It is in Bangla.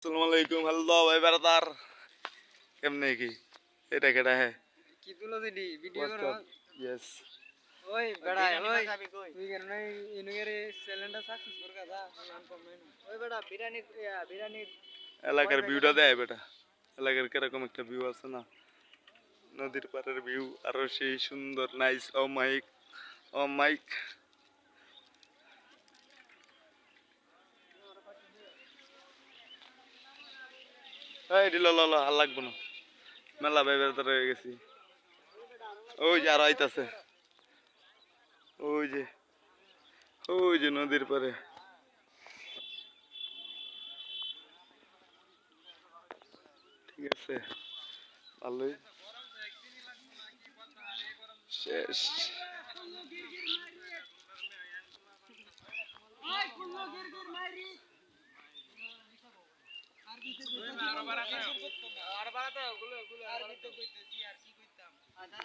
আসসালামু আলাইকুম হ্যালো ভাই ব্রাদার কেমনে কি এটা কেডা হে কি তুলো দিলি ভিডিও করো ইয়েস ওই বেড়া ওই তুই কেন নাই ইনুগেরে চ্যানেলটা সাকসেস কর গাদা নাম কম নাই ওই বেড়া বিরানি এলাকার ভিউটা দেয় বেটা এলাকার কিরকম একটা ভিউ আছে না নদীর পাড়ের ভিউ আরো সেই সুন্দর নাইস ও মাইক এই দিল ল ল আর লাগবো না মেলা ভাই ব্রাদার হয়ে গেছি ওই যে আর আইতাছে ওই যে ওই যে নদীর পাড়ে ঠিক আছে ভালোই শেষ আর বাড়াতে আর বাড়াতে ওগুলো আর দিতে কইতেছি আর কি কইতাম